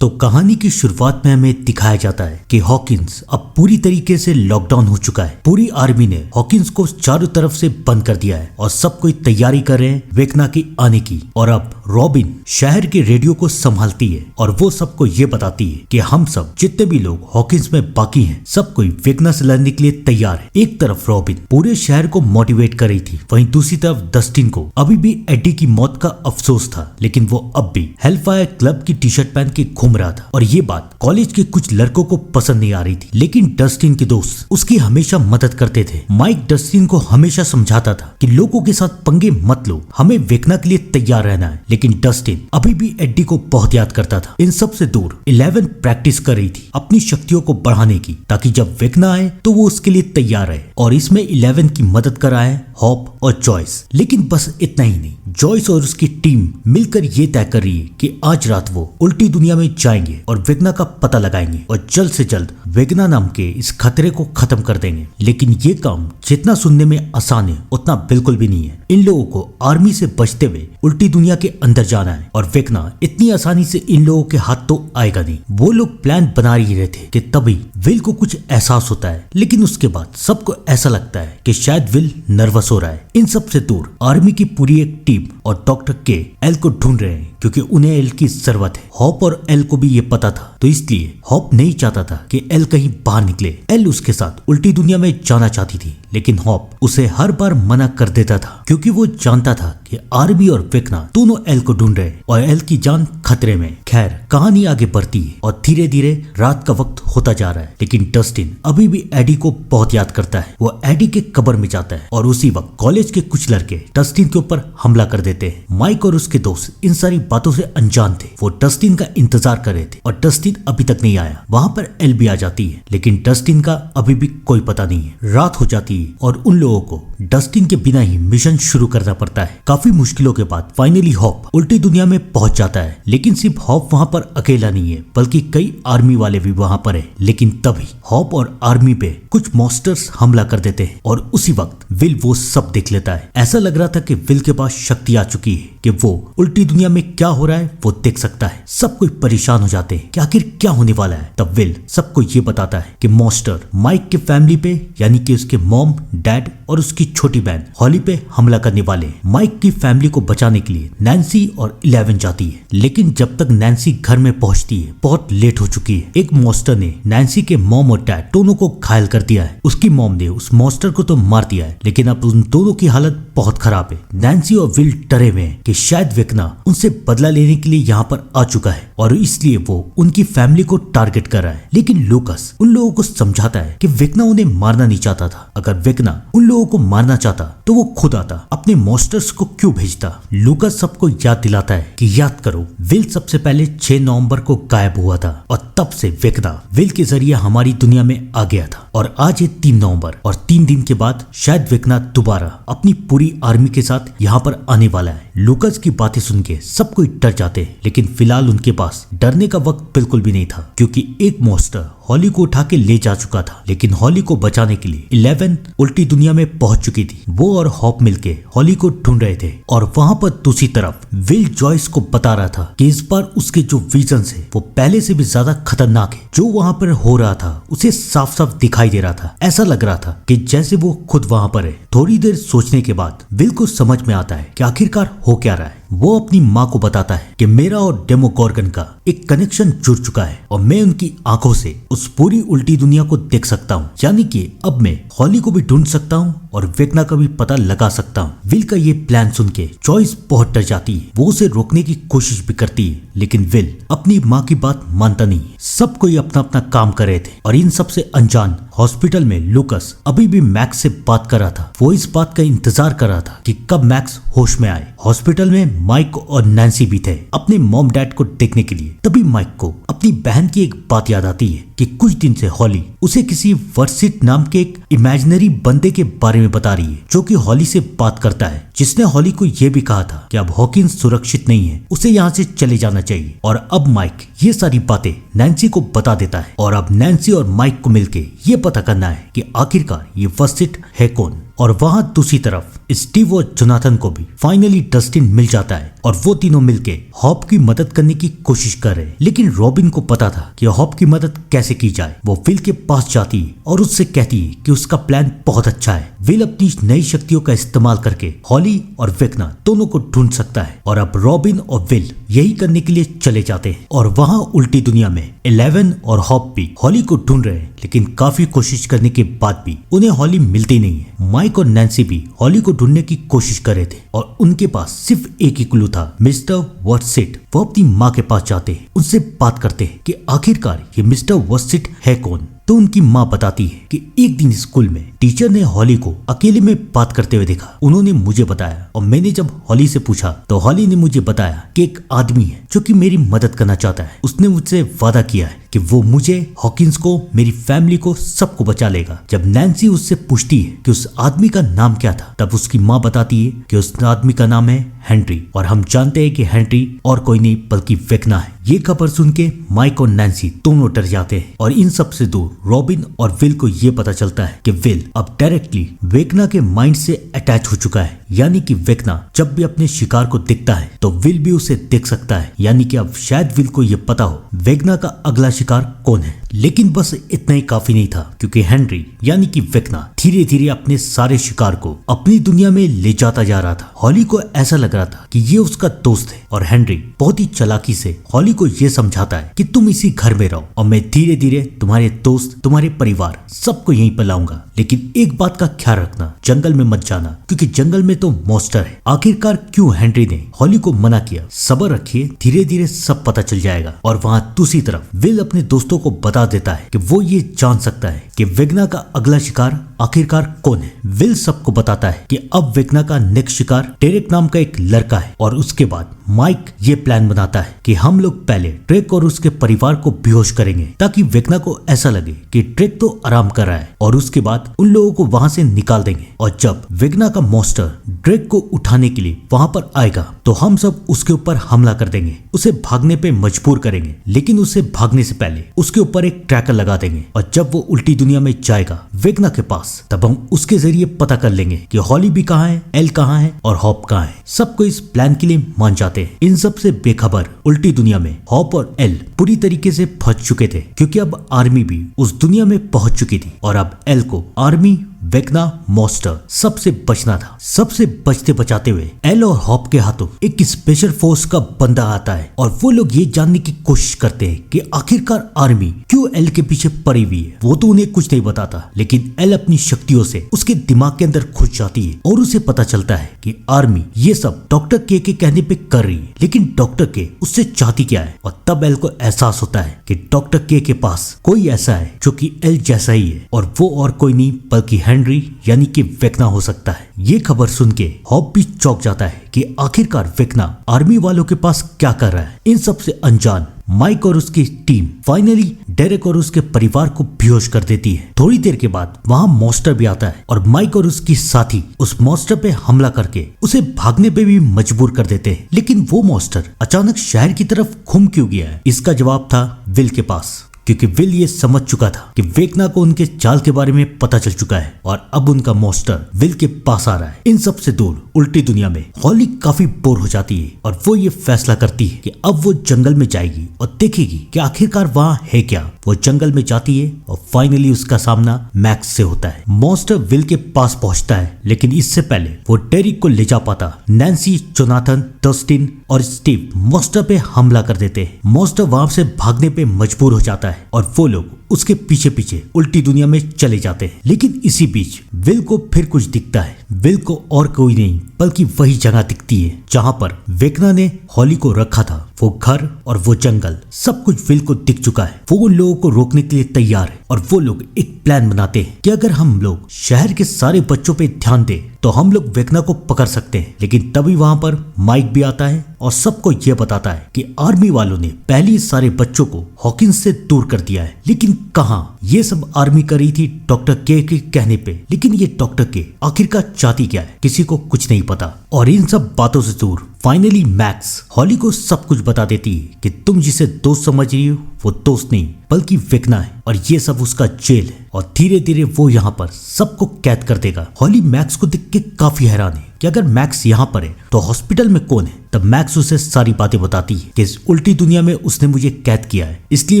तो कहानी की शुरुआत में हमें दिखाया जाता है कि हॉकिंस अब पूरी तरीके से लॉकडाउन हो चुका है। पूरी आर्मी ने हॉकिंस को चारों तरफ से बंद कर दिया है और सब कोई तैयारी कर रहे हैं वेकना के आने की। और अब रॉबिन शहर के रेडियो को संभालती है और वो सबको ये बताती है कि हम सब जितने भी लोग हॉकिंस में बाकी हैं सब कोई वेकना से लड़ने के लिए तैयार है। एक तरफ रॉबिन पूरे शहर को मोटिवेट कर रही थी, वहीं दूसरी तरफ डस्टिन को अभी भी एडी की मौत का अफसोस था, लेकिन वो अब भी हेलफायर क्लब की टी शर्ट पहन के घूम रहा था। और ये बात कॉलेज के कुछ लड़कों को पसंद नहीं आ रही थी, लेकिन डस्टिन के दोस्त उसकी हमेशा मदद करते थे। माइक डस्टिन को हमेशा समझाता था कि लोगों के साथ पंगे मत लो, हमें वेकना के लिए तैयार रहना है, लेकिन डस्टिन अभी भी एडी को बहुत याद करता था। इन सब से दूर 11 प्रैक्टिस कर रही थी अपनी शक्तियों को बढ़ाने की, ताकि जब वेकना आए तो वो उसके लिए तैयार है। और इसमें 11 की मदद कर आए हॉप और जॉयस। लेकिन बस इतना ही नहीं, जॉयस और उसकी टीम मिलकर ये तय कर रही है कि आज रात वो उल्टी दुनिया में जाएंगे और वेकना का पता लगाएंगे और जल्द से जल्द वेकना नाम के इस खतरे को खत्म कर देंगे। लेकिन ये काम जितना सुनने में आसान है उतना बिल्कुल भी नहीं है। इन लोगों को आर्मी से बचते हुए उल्टी दुनिया के अंदर जाना है और वेकना इतनी आसानी से इन लोगों के हाथ तो आएगा नहीं। वो लोग प्लान बना ही रहे थे कि तभी विल को कुछ एहसास होता है, लेकिन उसके बाद सबको ऐसा लगता है कि शायद विल नर्वस हो रहा है। इन सब से दूर आर्मी की पूरी एक टीम और डॉक्टर के एल को ढूंढ रहे हैं, क्योंकि उन्हें एल की जरूरत है। हॉप और एल को भी ये पता था, तो इसलिए हॉप नहीं चाहता था कि एल कहीं बाहर निकले। एल उसके साथ उल्टी दुनिया में जाना चाहती थी, लेकिन हॉप उसे हर बार मना कर देता था, क्योंकि वो जानता था कि आर्मी और वेकना दोनों एल को ढूंढ रहे हैं और एल की जान खतरे में। खैर कहानी आगे बढ़ती है और धीरे धीरे रात का वक्त होता जा रहा है, लेकिन डस्टिन अभी भी एडी को बहुत याद करता है। वो एडी के कब्र में जाता है और उसी वक्त कॉलेज के कुछ लड़के डस्टिन के ऊपर हमला कर देते हैं। माइक और उसके दोस्त इन सारी बातों से अनजान थे। वो डस्टिन का इंतजार कर रहे थे और डस्टिन अभी तक नहीं आया। वहाँ पर एल भी आ जाती है, लेकिन डस्टिन का अभी भी कोई पता नहीं है। रात हो जाती है और उन लोगों को डस्टिन के बिना ही मिशन शुरू करना पड़ता है। काफी मुश्किलों के बाद फाइनली हॉप उल्टी दुनिया में पहुंच जाता है, लेकिन सिर्फ हॉप वहाँ पर अकेला नहीं है, बल्कि कई आर्मी वाले भी वहाँ पर है। लेकिन तभी हॉप और आर्मी पे कुछ मॉन्स्टर्स हमला कर देते हैं और उसी वक्त विल वो सब देख लेता है। ऐसा लग रहा था कि विल के पास शक्ति आ चुकी है कि वो उल्टी दुनिया में क्या हो रहा है वो देख सकता है। सब कोई परेशान हो जाते हैं कि आखिर क्या होने वाला है। तब विल सबको ये बताता है कि मॉन्स्टर माइक के फैमिली पे, यानी कि उसके मॉम, डैड और उसकी छोटी बहन हॉली पे हमला करने वाले हैं। माइक की फैमिली को बचाने के लिए नैन्सी और 11 जाती है, लेकिन जब तक नैन्सी घर में पहुंचती है बहुत लेट हो चुकी है। एक मॉन्स्टर ने नैन्सी के मॉम और डैड दोनों को घायल कर दिया है। उसकी मॉम ने उस मॉन्स्टर को तो मार दिया है, लेकिन अब उन दोनों की हालत बहुत खराब है। नैन्सी और विल डरे हुए हैं कि शायद वेकना उनसे बदला लेने के लिए यहाँ पर आ चुका है और इसलिए वो उनकी फैमिली को टारगेट कर रहा है। लेकिन लूकस उन लोगों को समझाता है कि वेकना उन्हें मारना नहीं चाहता था। अगर वेकना उन लोगों को मारना चाहता तो वो खुद आता, अपने मॉन्स्टर्स को क्यों भेजता। लूकस सबको याद दिलाता है कि याद करो, विल सबसे पहले 6 नवंबर को गायब हुआ था और तब से वेकना विल के जरिए हमारी दुनिया में आ गया था। और आज है 3 नवंबर और 3 दिन के बाद शायद वेकना दोबारा अपनी पूरी आर्मी के साथ यहाँ पर आने वाला है। लूकस की बातें सुन के सब कोई डर जाते हैं, लेकिन फिलहाल उनके पास डरने का वक्त बिल्कुल भी नहीं था, क्योंकि एक मॉन्स्टर हॉली को उठा के ले जा चुका था। लेकिन हॉली को बचाने के लिए 11 उल्टी दुनिया में पहुंच चुकी थी। वो और हॉप मिलके हॉली को ढूंढ रहे थे और वहाँ पर दूसरी तरफ विल जॉयस को बता रहा था कि इस बार उसके जो विजन्स है वो पहले से भी ज्यादा खतरनाक है। जो वहाँ पर हो रहा था उसे साफ साफ दिखाई दे रहा था। ऐसा लग रहा था कि जैसे वो खुद वहाँ पर है। थोड़ी देर सोचने के बाद विल को समझ में आता है कि आखिरकार हो क्या रहा है। वो अपनी माँ को बताता है कि मेरा और डेमोगोर्गन का एक कनेक्शन जुड़ चुका है और मैं उनकी आंखों से उस पूरी उल्टी दुनिया को देख सकता हूँ, यानी कि अब मैं हॉली को भी ढूंढ सकता हूँ और वेकना का भी पता लगा सकता हूँ। विल का ये प्लान सुन के जॉयस बहुत डर जाती है। वो उसे रोकने की कोशिश भी करती है, लेकिन विल अपनी माँ की बात मानता नहीं है। सब कोई अपना अपना काम कर रहे थे और इन सब से अनजान हॉस्पिटल में लूकस अभी भी मैक्स से बात कर रहा था। वो इस बात का इंतजार कर रहा था कि कब मैक्स होश में आए। हॉस्पिटल में माइक और नैन्सी भी थे अपने मॉम डैड को देखने के लिए। तभी माइक को अपनी बहन की एक बात याद आती है कि कुछ दिन से हॉली उसे किसी वर्सिट नाम के एक इमेजिनरी बंदे के बारे में बता रही है, जो कि हॉली से बात करता है, जिसने हॉली को यह भी कहा था कि अब हॉकिंस सुरक्षित नहीं है, उसे यहाँ से चले जाना चाहिए। और अब माइक ये सारी बातें नैन्सी को बता देता है और अब नैन्सी और माइक को मिलके ये पता करना है कि आखिरकार ये वर्सिट है कौन। और वहाँ दूसरी तरफ स्टीव और जोनाथन को भी फाइनली डस्टिन मिल जाता है और वो तीनों मिलके हॉप की मदद करने की कोशिश कर रहे हैं। लेकिन रॉबिन को पता था कि हॉप की मदद कैसे की जाए। वो विल के पास जाती है और उससे कहती है कि उसका प्लान बहुत अच्छा है। विल अपनी नई शक्तियों का इस्तेमाल करके हॉली और वेक्ना दोनों को ढूंढ सकता है और अब रॉबिन और विल यही करने के लिए चले जाते हैं। और वहाँ उल्टी दुनिया में 11 और हॉप भी हॉली को ढूंढ रहे हैं, लेकिन काफी कोशिश करने के बाद भी उन्हें हॉली मिलती नहीं है। माइक और नैन्सी भी हॉली को ढूंढने की कोशिश कर रहे थे और उनके पास सिर्फ एक ही क्लू था, मिस्टर वर्सिट। वो अपनी माँ के पास जाते हैं, उनसे बात करते हैं कि आखिरकार ये मिस्टर वर्सिट है कौन। तो उनकी माँ बताती है कि एक दिन स्कूल में टीचर ने हॉली को अकेले में बात करते हुए देखा। उन्होंने मुझे बताया और मैंने जब हॉली से पूछा तो हॉली ने मुझे बताया कि एक आदमी है जो कि मेरी मदद करना चाहता है। उसने मुझसे वादा किया है कि वो मुझे, हॉकिंस को, मेरी फैमिली को, सबको बचा लेगा। जब नैन्सी उससे पूछती है कि उस आदमी का नाम क्या था, तब उसकी माँ बताती है कि उस आदमी का नाम है हेनरी और हम जानते हैं कि हेनरी और कोई नहीं बल्कि वेक्ना है। ये खबर सुन के माइक और नैन्सी दोनों डर जाते हैं और इन सब से दूर रॉबिन और विल को ये पता चलता है कि विल अब डायरेक्टली वेक्ना के माइंड से अटैच हो चुका है। यानी कि वेक्ना जब भी अपने शिकार को दिखता है तो विल भी उसे देख सकता है। यानी कि अब शायद विल को ये पता हो वेक्ना का अगला शिकार कौन है। लेकिन बस इतना ही काफी नहीं था, क्योंकि हेनरी यानी कि वेक्ना धीरे धीरे अपने सारे शिकार को अपनी दुनिया में ले जाता जा रहा था। हॉली को ऐसा लग रहा था कि ये उसका दोस्त है और हेनरी बहुत ही चालाकी से हॉली को ये समझाता है कि तुम इसी घर में रहो और मैं धीरे धीरे तुम्हारे दोस्त, तुम्हारे परिवार सबको यहीं पर लाऊंगा। लेकिन एक बात का ख्याल रखना, जंगल में मत जाना, क्योंकि जंगल में तो मॉन्स्टर है। आखिरकार क्यों हेनरी ने हॉली को मना किया? सब्र रखिए, धीरे धीरे सब पता चल जाएगा। और वहाँ दूसरी तरफ विल अपने दोस्तों को बता देता है कि वो ये जान सकता है कि वेक्ना का अगला शिकार आखिरकार कौन है। विल सबको बताता है कि अब वेक्ना का नेक्स्ट शिकार डेरेक नाम का एक लड़का है। और उसके बाद माइक ये प्लान बनाता है कि हम लोग पहले ड्रेक और उसके परिवार को बेहोश करेंगे ताकि वेक्ना को ऐसा लगे कि ड्रेक तो आराम कर रहा है, और उसके बाद उन लोगों को वहां से निकाल देंगे। और जब वेक्ना का मॉन्स्टर ड्रेक को उठाने के लिए वहां पर आएगा तो हम सब उसके ऊपर हमला कर देंगे, उसे भागने पे मजबूर करेंगे। लेकिन उसे भागने से पहले उसके ऊपर एक ट्रैकर लगा देंगे और जब वो उल्टी दुनिया में जाएगा वेक्ना के पास, तब हम उसके जरिए पता कर लेंगे कि हॉली भी कहाँ है, एल कहाँ है और हॉप कहाँ है। सबको इस प्लान के लिए मान जाते हैं। इन सब से बेखबर उल्टी दुनिया में हॉप और एल पूरी तरीके से फंस चुके थे, क्योंकि अब आर्मी भी उस दुनिया में पहुंच चुकी थी और अब एल को आर्मी, वेक्ना, मॉन्स्टर सबसे बचना था। सबसे बचते बचाते हुए एल और हॉप के हाथों एक स्पेशल फोर्स का बंदा आता है और वो लोग ये जानने की कोशिश करते हैं कि आखिरकार आर्मी क्यों एल के पीछे पड़ी हुई है। वो तो उन्हें कुछ नहीं बताता, लेकिन एल अपनी शक्तियों से उसके दिमाग के अंदर घुस जाती है और उसे पता चलता है कि आर्मी ये सब डॉक्टर के कहने पे कर रही है। लेकिन डॉक्टर के उससे चाहती क्या है? और तब एल को एहसास होता है कि डॉक्टर के पास कोई ऐसा है जो कि एल जैसा ही है, और वो और कोई नहीं बल्कि हेनरी यानी कि वेक्ना हो सकता है। ये खबर सुन के हॉप भी चौंक जाता है कि आखिरकार वेक्ना आर्मी वालों के पास क्या कर रहा है। इन सब से अनजान माइक और उसकी टीम फाइनली डेरेक और उसके परिवार को बेहोश कर देती है। थोड़ी देर के बाद वहाँ मॉन्स्टर भी आता है और माइक और उसकी साथी उस मॉन्स्टर पे हमला करके उसे भागने पे भी मजबूर कर देते हैं। लेकिन वो मॉन्स्टर अचानक शहर की तरफ घूम क्यों गया है? इसका जवाब था विल के पास, क्योंकि विल ये समझ चुका था कि वेक्ना को उनके चाल के बारे में पता चल चुका है और अब उनका मॉन्स्टर विल के पास आ रहा है। इन सब से दूर उल्टी दुनिया में हॉली काफी बोर हो जाती है और वो ये फैसला करती है कि अब वो जंगल में जाएगी और देखेगी कि आखिरकार वहाँ है क्या। वो जंगल में जाती है और फाइनली उसका सामना मैक्स से होता है। मॉन्स्टर विल के पास पहुंचता है, लेकिन इससे पहले वो डेरिक को ले जा पाता। नैन्सी, जोनाथन, डस्टिन और स्टीव मॉन्स्टर पे हमला कर देते हैं। मॉन्स्टर वहां से भागने पे मजबूर हो जाता है और वो लोग उसके पीछे पीछे उल्टी दुनिया में चले जाते हैं। लेकिन इसी बीच विल को फिर कुछ दिखता है। विल को और कोई नहीं बल्कि वही जगह दिखती है जहां पर वेक्ना ने हॉली को रखा था। वो घर और वो जंगल सब कुछ विल को दिख चुका है। वो उन लोगों को रोकने के लिए तैयार है और वो लोग एक प्लान बनाते हैं कि अगर हम लोग शहर के सारे बच्चों पे ध्यान दें तो हम लोग वेक्ना को पकड़ सकते हैं। लेकिन तभी वहां पर माइक भी आता है और सबको यह बताता है कि आर्मी वालों ने पहले ही सारे बच्चों को हॉकिंस से दूर कर दिया है। लेकिन कहां? ये सब आर्मी कर रही थी डॉक्टर के कहने पे। लेकिन ये डॉक्टर के आखिरकार चाहती क्या है? किसी को कुछ नहीं पता। और इन सब बातों से दूर फाइनली मैक्स हॉली को सब कुछ बता देती है कि तुम जिसे दोस्त समझ रही हो वो दोस्त नहीं बल्कि वेकना है और ये सब उसका जेल है और धीरे धीरे वो यहाँ पर सबको कैद कर देगा। हॉली मैक्स को देख के काफी हैरान है कि अगर मैक्स यहाँ पर है तो हॉस्पिटल में कौन है। तब मैक्स उसे सारी बातें बताती है कि इस उल्टी दुनिया में उसने मुझे कैद किया है, इसलिए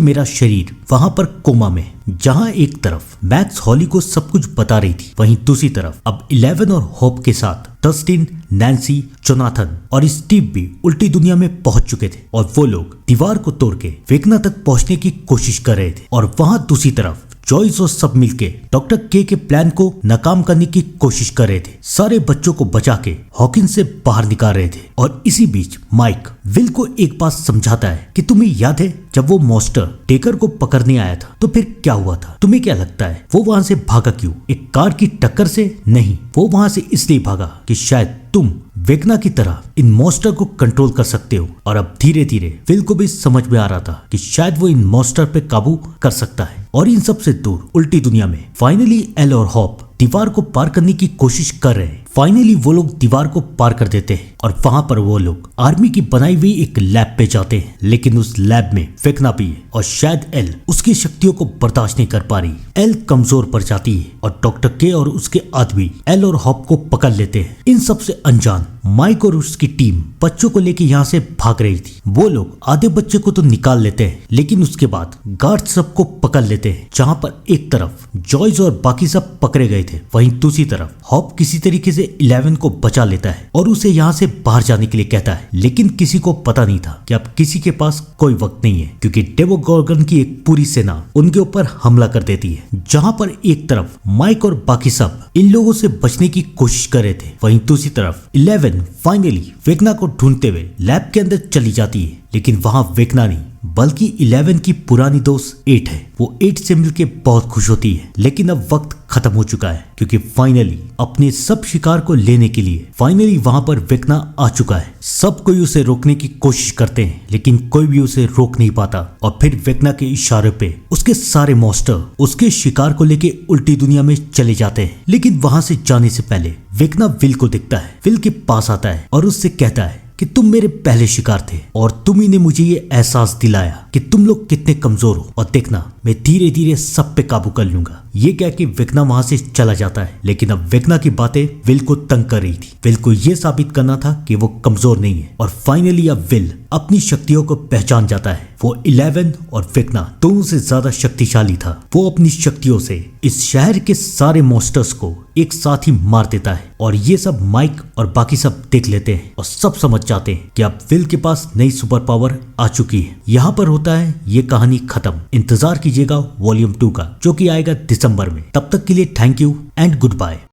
मेरा शरीर वहाँ पर कोमा में। जहाँ एक तरफ मैक्स हॉली को सब कुछ बता रही थी, वहीं दूसरी तरफ अब 11 और होप के साथ डस्टिन, नैन्सी, जोनाथन और स्टीव भी उल्टी दुनिया में पहुंच चुके थे और वो लोग दीवार को तोड़ के वेकना तक पहुंचने की कोशिश कर रहे थे। और वहां दूसरी तरफ जॉयस और सब मिलके डॉक्टर के प्लान को नाकाम करने की कोशिश कर रहे थे। सारे बच्चों को बचा के हॉकिंस से बाहर निकाल रहे थे। और इसी बीच माइक विल को एक बात समझाता है कि तुम्हें याद है जब वो मॉन्स्टर टेकर को पकड़ने आया था तो फिर क्या हुआ था। तुम्हें क्या लगता है वो वहां से भागा क्यों? एक कार की टक्कर से नहीं, वो वहां से इसलिए भागा कि शायद तुम वेकना की तरह इन मॉन्स्टर को कंट्रोल कर सकते हो। और अब धीरे धीरे विल को भी समझ में आ रहा था कि शायद वो इन मॉन्स्टर पे काबू कर सकता है। और इन सब से दूर उल्टी दुनिया में फाइनली एल और हॉप दीवार को पार करने की कोशिश कर रहे हैं। फाइनली वो लोग दीवार को पार कर देते हैं और वहां पर वो लोग आर्मी की बनाई हुई एक लैब पे जाते हैं। लेकिन उस लैब में वेकना भी है और शायद एल उसकी शक्तियों को बर्दाश्त नहीं कर पा रही। एल कमजोर पड़ जाती है और डॉक्टर के और उसके आदमी एल और हॉप को पकड़ लेते हैं। इन सबसे अनजान माइक और उसकी टीम बच्चों को लेके यहाँ से भाग रही थी। वो लोग आधे बच्चे को तो निकाल लेते हैं, लेकिन उसके बाद गार्ड सबको पकड़ लेते हैं। जहाँ पर एक तरफ जॉयस और बाकी सब पकड़े गए थे, वहीं दूसरी तरफ हॉप किसी तरीके से 11 को बचा लेता है और उसे यहाँ से बाहर जाने के लिए कहता है। लेकिन किसी को पता नहीं था कि अब किसी के पास कोई वक्त नहीं है, क्योंकि डेमोगोर्गन की एक पूरी सेना उनके ऊपर हमला कर देती है। जहाँ पर एक तरफ माइक और बाकी सब इन लोगों से बचने की कोशिश कर रहे थे, वहीं दूसरी तरफ 11 फाइनली वेकना को ढूंढते हुए लैब के अंदर चली जाती है। लेकिन वहां वेकना नहीं बल्कि 11 की पुरानी दोस्त 8 है। वो 8 से मिलके बहुत खुश होती है। लेकिन अब वक्त खत्म हो चुका है, क्योंकि फाइनली अपने सब शिकार को लेने के लिए फाइनली वहां पर वेकना आ चुका है। सब कोई उसे रोकने की कोशिश करते हैं, लेकिन कोई भी उसे रोक नहीं पाता। और फिर वेकना के इशारे पे उसके सारे मॉन्स्टर उसके शिकार को लेके उल्टी दुनिया में चले जाते हैं। लेकिन वहां से जाने से पहले वेकना विल को दिखता है। विल के पास आता है और उससे कहता है कि तुम मेरे पहले शिकार थे और तुम ही ने मुझे ये एहसास दिलाया कि तुम लोग कितने कमजोर हो, और देखना मैं धीरे धीरे सब पे काबू कर लूंगा। ये कह के वेकना वहां से चला जाता है। लेकिन अब वेकना की बातें विल को तंग कर रही थी। विल को ये साबित करना था कि वो कमजोर नहीं है। और फाइनली अब विल अपनी शक्तियों को पहचान जाता है। वो 11 और वेकना दोनों से ज्यादा शक्तिशाली था। वो अपनी शक्तियों से इस शहर के सारे मॉन्स्टर्स को एक साथ ही मार देता है। और ये सब माइक और बाकी सब देख लेते हैं और सब समझ जाते हैं कि अब विल के पास नई सुपर पावर आ चुकी है। यहाँ पर होता है ये कहानी खत्म। इंतजार कीजिएगा वॉल्यूम 2 का, जो कि आएगा दिसंबर में। तब तक के लिए thank you and good bye.